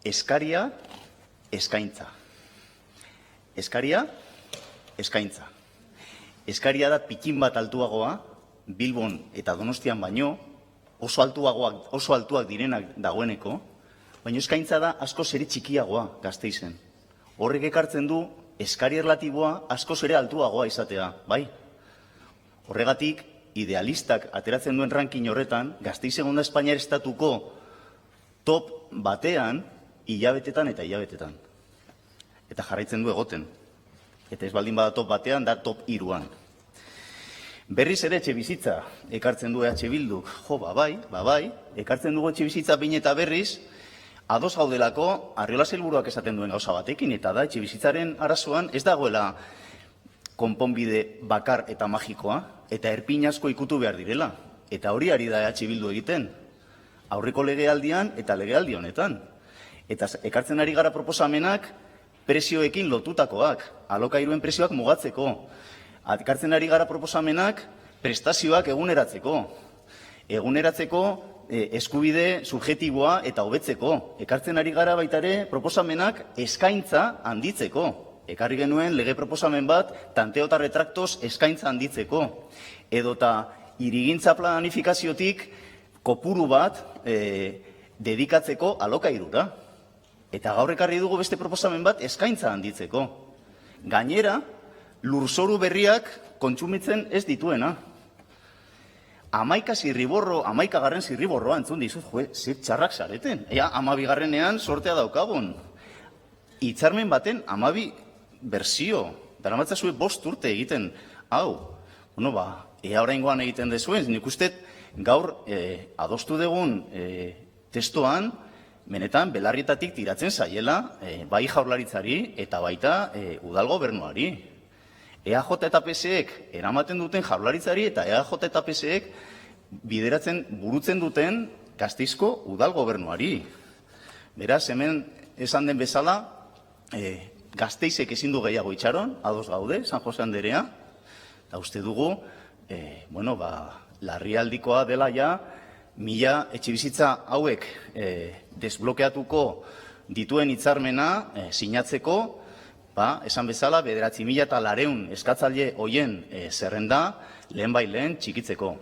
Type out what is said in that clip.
Eskaria, eskaintza. Eskaria, eskaintza. Eskaria da pikin bat altuagoa, Bilbon eta Donostian baino, oso altuak direnak dagoeneko, baina eskaintza da askoz ere txikiagoa Gasteizen. Horrek ekartzen du eskari erlatiboa askoz ere altuagoa izatea, bai? Horregatik, idealistak ateratzen duen ranking horretan, Gasteiz egon da Espainiar estatuko top batean, hilabetetan eta hilabetetan. Eta jarraitzen du egoten. Eta ez baldin bada top batean, da top 3an. Berriz ere etxe bizitza ekartzen du EH Bilduk. Jo, bai, ekartzen dugu etxe bizitza behin eta berriz, ados gaudelako Arriola sailburuak esaten duen gauza batekin, eta da etxe bizitzaren arazoan ez dagoela konponbide bakar eta magikoa, eta erpin asko ikutu behar direla. Eta hori ari da EH Bildu egiten. Aurreko legealdian eta legealdi honetan. Eta ekartzen ari gara proposamenak prezioekin lotutakoak, alokairuen prezioak mugatzeko. Ekartzen ari gara proposamenak prestazioak eguneratzeko. Eguneratzeko eskubide subjektiboa eta hobetzeko. Ekartzen ari gara baita ere proposamenak eskaintza handitzeko. Ekarri genuen lege proposamen bat tanteo eta retraktoz eskaintza handitzeko. Edota hirigintza planifikaziotik kopuru bat dedikatzeko alokairura. Eta gaur ekarri dugu beste proposamen bat eskaintza handitzeko. Gainera, lurzoru berriak kontsumitzen ez dituena. 11 zirriborroa entzun dizut, zir txarrak zareten. Ea, 12ean sortea daukagun. Hitzarmen baten 12 berzio. Daramatzazue 5 urte egiten. Hau, ea oraingoan egiten dezuen, nik uste gaur adostu dugun testoan, benetan belarrietatik tiratzen zaiela bai Jaurlaritzari eta baita udal gobernuari. EAJ eta PSek eramaten duten Jaurlaritzari eta EAJ eta PSek burutzen duten Gasteizko udal gobernuari. Beraz, hemen esan den bezala, Gasteizek ezin du gehiago itxaron, ados gaude, San Jose Anderea, eta uste dugu, larrialdikoa dela ja, 1000 etxebizitza hauek desblokeatuko dituen hitzarmena sinatzeko, esan bezala, 9.200 eskatzaile hoien zerrenda lehen txikitzeko.